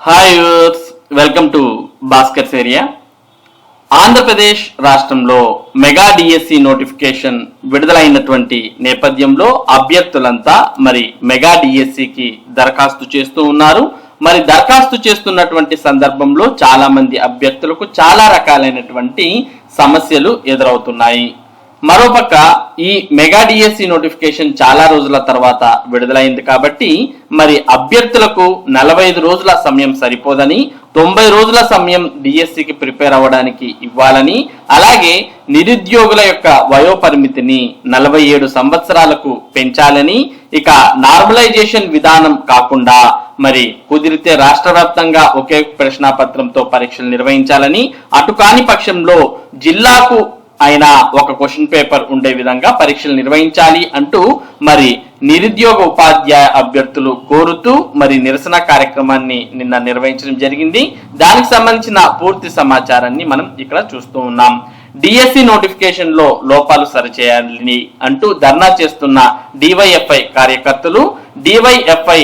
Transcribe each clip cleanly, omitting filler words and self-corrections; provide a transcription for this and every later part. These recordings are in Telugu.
Hi yours, welcome to Bhaskar's area. Andhra Pradesh రాష్ట్రంలో మెగా డిఎస్సి నోటిఫికేషన్ విడుదలైనటువంటి నేపథ్యంలో అభ్యర్థులంతా మరి మెగా డిఎస్సికి దరఖాస్తు చేస్తూ ఉన్నారు. మరి దరఖాస్తు చేస్తున్నటువంటి సందర్భంలో చాలా మంది అభ్యర్థులకు చాలా రకాలైనటువంటి సమస్యలు ఎదురవుతున్నాయి. మరోపక్క ఈ మెగా డిఎస్సి నోటిఫికేషన్ చాలా రోజుల తర్వాత విడుదలైంది కాబట్టి మరి అభ్యర్థులకు 45 రోజుల సమయం సరిపోదని 90 రోజుల సమయం డిఎస్సికి ప్రిపేర్ అవ్వడానికి ఇవ్వాలని, అలాగే నిరుద్యోగుల యొక్క వయోపరిమితిని 47 సంవత్సరాలకు పెంచాలని, ఇక నార్మలైజేషన్ విధానం కాకుండా మరి కుదిరితే రాష్ట్ర వ్యాప్తంగా ఒకే ప్రశ్నాపత్రంతో పరీక్షలు నిర్వహించాలని, అటు కాని పక్షంలో జిల్లాకు అయినా ఒక క్వశ్చన్ పేపర్ ఉండే విధంగా పరీక్షలు నిర్వహించాలి అంటూ మరి నిరుద్యోగ ఉపాధ్యాయ అభ్యర్థులు కోరుతూ మరి నిరసన కార్యక్రమాన్ని నిన్న నిర్వహించడం జరిగింది. దానికి సంబంధించిన పూర్తి సమాచారాన్ని మనం ఇక్కడ చూస్తూ ఉన్నాం. డిఎస్సి నోటిఫికేషన్ లో లోపాలు సరిచేయాలని అంటూ ధర్నా చేస్తున్న డివైఎఫ్ఐ కార్యకర్తలు డివైఎఫ్ఐ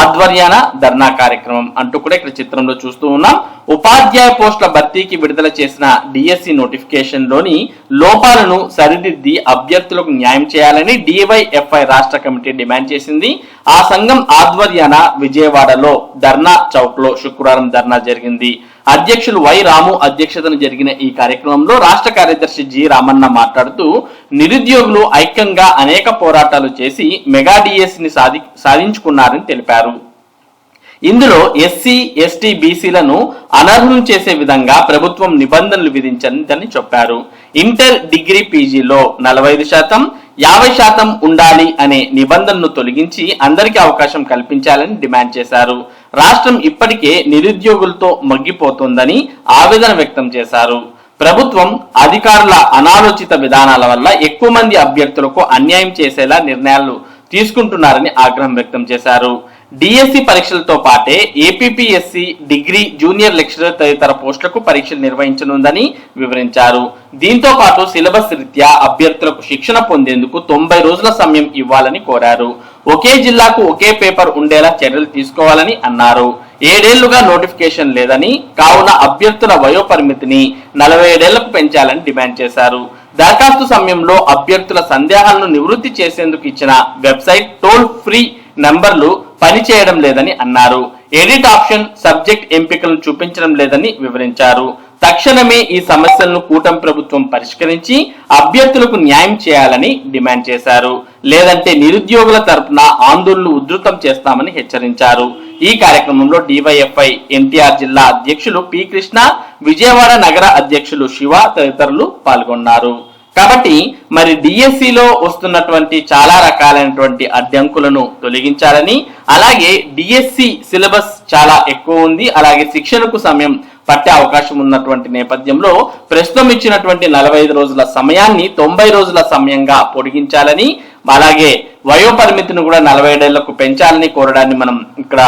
ఆధ్వర్యాన ధర్నా కార్యక్రమం అంటూ కూడా ఇక్కడ చిత్రంలో చూస్తూ ఉన్నాం. ఉపాధ్యాయ పోస్టుల భర్తీకి విడుదల చేసిన డిఎస్సి నోటిఫికేషన్ లోని లోపాలను సరిదిద్ది అభ్యర్థులకు న్యాయం చేయాలని డివైఎఫ్ఐ రాష్ట్ర కమిటీ డిమాండ్ చేసింది. ఆ సంఘం ఆధ్వర్యాన విజయవాడలో ధర్నా చౌక్ లో శుక్రవారం ధర్నా జరిగింది. అధ్యక్షులు వై రాము అధ్యక్షతన జరిగిన ఈ కార్యక్రమంలో రాష్ట్ర కార్యదర్శి జి రామన్న మాట్లాడుతూ నిరుద్యోగులు ఐక్యంగా అనేక పోరాటాలు చేసి మెగా డిఎస్సిని సాధించుకున్నారని తెలిపారు. ఇందులో ఎస్సీ, ఎస్టీ, బీసీలను అనర్హులు చేసే విధంగా ప్రభుత్వం నిబంధనలు విధించిందని చెప్పారు. ఇంటర్, డిగ్రీ, పీజీలో 45%, 50% ఉండాలి అనే నిబంధనను తొలగించి అందరికీ అవకాశం కల్పించాలని డిమాండ్ చేశారు. రాష్ట్రం ఇప్పటికే నిరుద్యోగులతో మగ్గిపోతుందని ఆవేదన వ్యక్తం చేశారు. ప్రభుత్వం అధికారుల అనాలోచిత విధానాల వల్ల ఎక్కువ మంది అభ్యర్థులకు అన్యాయం చేసేలా నిర్ణయాలు తీసుకుంటున్నారని ఆగ్రహం వ్యక్తం చేశారు. డిఎస్సి పరీక్షలతో పాటే ఏపీపీఎస్సి, డిగ్రీ, జూనియర్ లెక్చరర్ తదితర పోస్టులకు పరీక్షలు నిర్వహించనుందని వివరించారు. దీంతో పాటు సిలబస్ రీత్యా అభ్యర్థులకు శిక్షణ పొందేందుకు 90 రోజుల సమయం ఇవ్వాలని కోరారు. ఒకే జిల్లాకు ఒకే పేపర్ ఉండేలా చర్యలు తీసుకోవాలని అన్నారు. 7 ఏళ్లుగా నోటిఫికేషన్ లేదని, కావున అభ్యర్థుల వయోపరిమితిని 47 ఏళ్లకు పెంచాలని డిమాండ్ చేశారు. దరఖాస్తు సమయంలో అభ్యర్థుల సందేహాలను నివృత్తి చేసేందుకు ఇచ్చిన వెబ్సైట్, టోల్ ఫ్రీ నంబర్లు పనిచేయడం లేదని అన్నారు. ఎడిట్ ఆప్షన్, సబ్జెక్ట్ ఎంపికలను చూపించడం లేదని వివరించారు. తక్షణమే ఈ సమస్యలను కూటమి ప్రభుత్వం పరిష్కరించి అభ్యర్థులకు న్యాయం చేయాలని డిమాండ్ చేశారు. లేదంటే నిరుద్యోగుల తరపున ఆందోళనలు ఉధృతం చేస్తామని హెచ్చరించారు. ఈ కార్యక్రమంలో డివైఎఫ్ఐ ఎన్టీఆర్ జిల్లా అధ్యక్షులు పి కృష్ణ, విజయవాడ నగర అధ్యక్షులు శివ తదితరులు పాల్గొన్నారు. కాబట్టి మరి డిఎస్సిలో వస్తున్నటువంటి చాలా రకాలైనటువంటి అడ్డంకులను తొలగించాలని, అలాగే డిఎస్సి సిలబస్ చాలా ఎక్కువ ఉంది, అలాగే శిక్షణకు సమయం పట్టే అవకాశం ఉన్నటువంటి నేపథ్యంలో ప్రస్తుతం ఇచ్చినటువంటి 45 రోజుల సమయాన్ని 90 రోజుల సమయంగా పొడిగించాలని, అలాగే వయోపరిమితిని కూడా 47 ఏళ్లకు పెంచాలని కోరడాన్ని మనం ఇక్కడ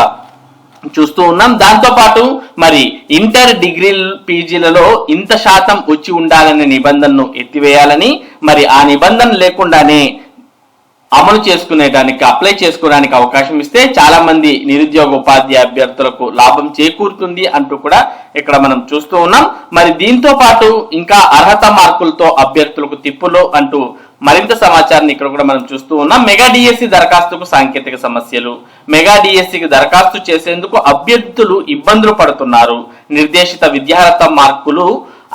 చూస్తూ ఉన్నాం. దాంతో పాటు మరి ఇంటర్, డిగ్రీ, పీజీలలో ఇంత శాతం వచ్చి ఉండాలనే నిబంధనను ఎత్తివేయాలని, మరి ఆ నిబంధన లేకుండానే అమలు చేసుకునేటానికి, అప్లై చేసుకోవడానికి అవకాశం ఇస్తే చాలా మంది నిరుద్యోగ ఉపాధ్యాయ అభ్యర్థులకు లాభం చేకూరుతుంది అంటూ కూడా ఇక్కడ మనం చూస్తూ ఉన్నాం. మరి దీంతో పాటు ఇంకా అర్హత మార్కులతో అభ్యర్థులకు తిప్పులో అంటూ మరింత సమాచారాన్ని ఇక్కడ కూడా మనం చూస్తూ ఉన్నాం. మెగా డిఎస్సి దరఖాస్తుకు సాంకేతిక సమస్యలు. మెగా డిఎస్సికి దరఖాస్తు చేసేందుకు అభ్యర్థులు ఇబ్బందులు పడుతున్నారు. నిర్దేశిత విద్యార్హత మార్కులు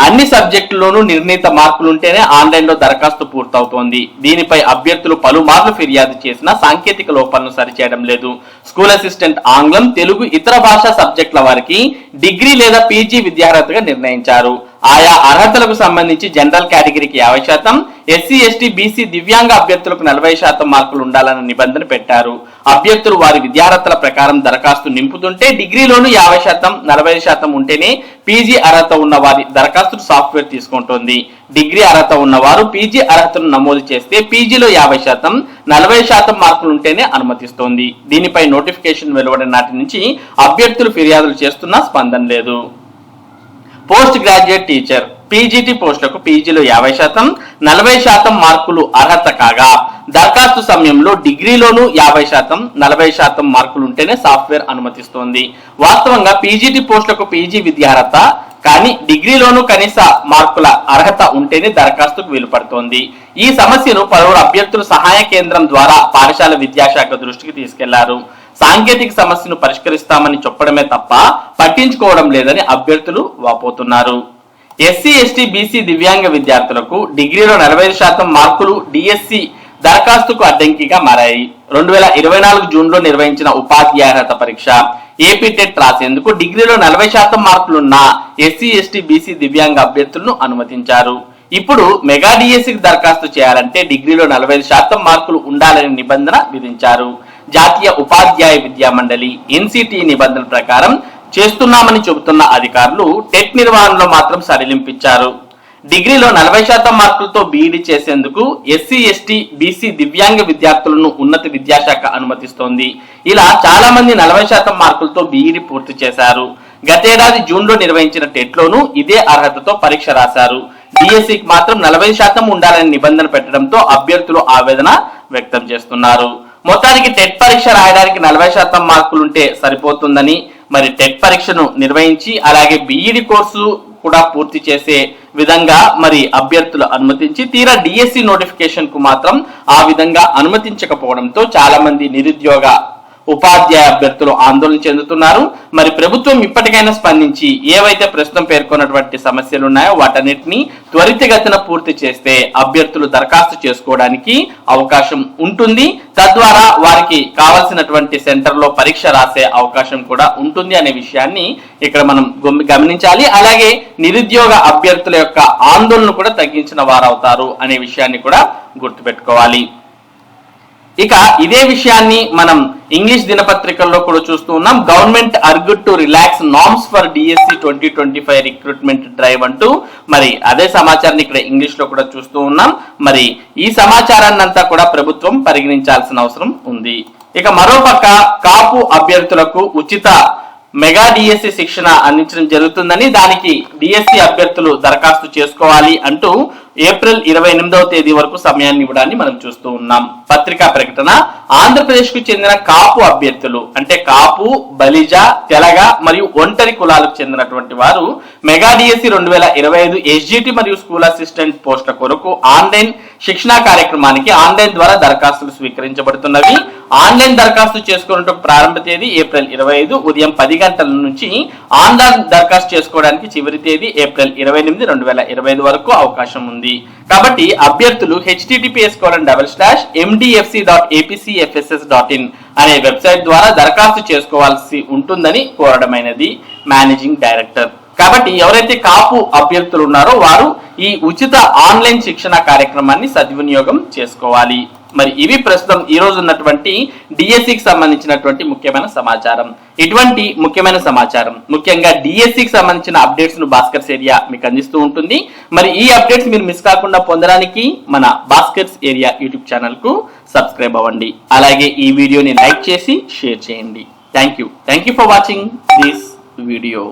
అన్ని సబ్జెక్టుల్లోనూ నిర్ణీత మార్కులు ఉంటేనే ఆన్లైన్ లో దరఖాస్తు పూర్తవుతోంది. దీనిపై అభ్యర్థులు పలుమార్లు ఫిర్యాదు చేసినా సాంకేతిక లోపాలను సరిచేయడం లేదు. స్కూల్ అసిస్టెంట్ ఆంగ్లం, తెలుగు, ఇతర భాషా సబ్జెక్టుల వారికి డిగ్రీ లేదా పీజీ విద్యార్హతగా నిర్ణయించారు. ఆయా అర్హతలకు సంబంధించి జనరల్ కేటగిరీకి 50%, ఎస్సీ, ఎస్టీ, బీసీ, దివ్యాంగ అభ్యర్థులకు 40% మార్కులు ఉండాలన్న నిబంధన పెట్టారు. అభ్యర్థులు వారి విద్యార్హతల ప్రకారం దరఖాస్తు నింపుతుంటే డిగ్రీలోనూ 50%, 40% ఉంటేనే పీజీ అర్హత ఉన్న వారి దరఖాస్తు సాఫ్ట్వేర్ తీసుకుంటోంది. డిగ్రీ అర్హత ఉన్నవారు పీజీ అర్హతను నమోదు చేస్తే పీజీలో 50%, 40% మార్కులు ఉంటేనే అనుమతిస్తోంది. దీనిపై నోటిఫికేషన్ వెలువడిన నాటి నుంచి అభ్యర్థులు ఫిర్యాదులు చేస్తున్నా స్పందన లేదు. పోస్ట్ గ్రాడ్యుయేట్ టీచర్ పీజీటీ పోస్టులకు పీజీలో 50%, 40% మార్కులు అర్హత కాగా దరఖాస్తు సమయంలో డిగ్రీలోనూ 50%, 40% మార్కులు ఉంటేనే సాఫ్ట్వేర్ అనుమతిస్తోంది. వాస్తవంగా పీజీటీ పోస్టులకు పీజీ విద్యార్హత కానీ డిగ్రీలోనూ కనీస మార్కుల అర్హత ఉంటేనే దరఖాస్తుకు వీలుపడుతోంది. ఈ సమస్యను పలువురు అభ్యర్థులు సహాయ కేంద్రం ద్వారా పాఠశాల విద్యాశాఖ దృష్టికి తీసుకెళ్లారు. సాంకేతిక సమస్యను పరిష్కరిస్తామని చెప్పడమే తప్ప పట్టించుకోవడం లేదని అభ్యర్థులు వాపోతున్నారు. ఎస్సీ, ఎస్టీ, బీసీ దివ్యాంగ విద్యార్థులకు డిగ్రీలో 45% మార్కులు డిఎస్సి దరఖాస్తుకు అడ్డంకిగా మారాయి. 2024 జూన్లో నిర్వహించిన ఉపాధ్యాయ పరీక్ష ఏపీ టెట్ రాసేందుకు డిగ్రీలో 40% మార్కులున్న ఎస్సీ, ఎస్టీ, బీసీ దివ్యాంగ అభ్యర్థులను అనుమతించారు. ఇప్పుడు మెగా డిఎస్సికి దరఖాస్తు చేయాలంటే డిగ్రీలో 45% మార్కులు ఉండాలని నిబంధన విధించారు. జాతీయ ఉపాధ్యాయ విద్యా మండలి ఎన్సిటి నిబంధనల ప్రకారం చేస్తున్నామని చెబుతున్న అధికారులు టెట్ నిర్వహణలో మాత్రం సడలింపించారు. డిగ్రీలో 40% మార్కులతో బీఈడీ చేసేందుకు ఎస్సీ, ఎస్టీ, బీసీ దివ్యాంగ విద్యార్థులను ఉన్నత విద్యాశాఖ అనుమతిస్తోంది. ఇలా చాలా మంది 40% మార్కులతో బీఈడీ పూర్తి చేశారు. గతేడాది జూన్లో నిర్వహించిన టెట్లోనూ ఇదే అర్హతతో పరీక్ష రాశారు. డిఎస్సికి మాత్రం 40% ఉండాలని నిబంధన పెట్టడంతో అభ్యర్థులు ఆవేదన వ్యక్తం చేస్తున్నారు. మొత్తానికి టెట్ పరీక్ష రాయడానికి 40% మార్కులుంటే సరిపోతుందని, మరి టెట్ పరీక్షను నిర్వహించి అలాగే బీఈడీ కోర్సు కూడా పూర్తి చేసే విధంగా మరి అభ్యర్థులు అనుమతించి తీరా డిఎస్సి నోటిఫికేషన్ కు మాత్రం ఆ విధంగా అనుమతించకపోవడంతో చాలా మంది నిరుద్యోగ ఉపాధ్యాయ అభ్యర్థులు ఆందోళన చెందుతున్నారు. మరి ప్రభుత్వం ఇప్పటికైనా స్పందించి ఏవైతే ప్రస్తుతం పేర్కొన్నటువంటి సమస్యలు ఉన్నాయో వాటన్నిటిని త్వరితగతిన పూర్తి చేస్తే అభ్యర్థులు దరఖాస్తు చేసుకోవడానికి అవకాశం ఉంటుంది. తద్వారా వారికి కావాల్సినటువంటి సెంటర్లో పరీక్ష రాసే అవకాశం కూడా ఉంటుంది అనే విషయాన్ని ఇక్కడ మనం గమనించాలి. అలాగే నిరుద్యోగ అభ్యర్థుల యొక్క ఆందోళన కూడా తగ్గించిన వారవుతారు అనే విషయాన్ని కూడా గుర్తుపెట్టుకోవాలి. ఇక ఇదే విషయాన్ని మనం ఇంగ్లీష్ దినపత్రికల్లో కూడా చూస్తూ ఉన్నాం. Government argued to relax norms for DSC 2025 recruitment drive అంటూ మరి అదే సమాచారాన్ని ఇక్కడ ఇంగ్లీష్ లో కూడా చూస్తూ ఉన్నాం. మరి ఈ సమాచారాన్ని అంతా కూడా ప్రభుత్వం పరిగణించాల్సిన అవసరం ఉంది. ఇక మరోపక్క కాపు అభ్యర్థులకు ఉచిత మెగా డిఎస్సి శిక్షణ అందించడం జరుగుతుందని, దానికి డిఎస్సి అభ్యర్థులు దరఖాస్తు చేసుకోవాలి అంటూ ఏప్రిల్ 28వ తేదీ వరకు సమయాన్ని ఇవ్వడాన్ని మనం చూస్తూ ఉన్నాం. పత్రికా ప్రకటన ఆంధ్రప్రదేశ్ కు చెందిన కాపు అభ్యర్థులు అంటే కాపు, బలిజ, తెలగ మరియు ఒంటరి కులాలకు చెందినటువంటి వారు మెగా డిఎస్సి 2025 ఎస్జిటి మరియు స్కూల్ అసిస్టెంట్ పోస్టుల కొరకు ఆన్లైన్ శిక్షణా కార్యక్రమానికి ఆన్లైన్ ద్వారా దరఖాస్తులు స్వీకరించబడుతున్నవి. ఆన్లైన్ దరఖాస్తు చేసుకున్నట్టు ప్రారంభ తేదీ ఏప్రిల్ 25 ఉదయం 10 గంటల నుంచి ఆన్లైన్ దరఖాస్తు చేసుకోవడానికి చివరి తేదీ ఏప్రిల్ 28, 2025 వరకు అవకాశం ఉంది. కాబట్టి అభ్యర్థులు https://mdfc.apcfss.in అనే వెబ్సైట్ ద్వారా దరఖాస్తు చేసుకోవాల్సి ఉంటుందని కోరడమైనది మేనేజింగ్ డైరెక్టర్. కాబట్టి ఎవరైతే కాపు అభ్యర్థులు ఉన్నారో వారు ఈ ఉచిత ఆన్లైన్ శిక్షణ కార్యక్రమాన్ని సద్వినియోగం చేసుకోవాలి. మరి ఇవి ప్రస్తుతం ఈ రోజు ఉన్నటువంటి డిఎస్సికి సంబంధించినటువంటి ముఖ్యమైన సమాచారం. ఇటువంటి ముఖ్యమైన సమాచారం ముఖ్యంగా డిఎస్సికి సంబంధించిన అప్డేట్స్ ను భాస్కర్స్ ఏరియా మీకు అందిస్తూ ఉంటుంది. మరి ఈ అప్డేట్స్ మీరు మిస్ కాకుండా పొందడానికి మన భాస్కర్స్ ఏరియా యూట్యూబ్ ఛానల్ కు సబ్స్క్రైబ్ అవ్వండి. అలాగే ఈ వీడియోని లైక్ చేసి షేర్ చేయండి. Thank you for watching this video.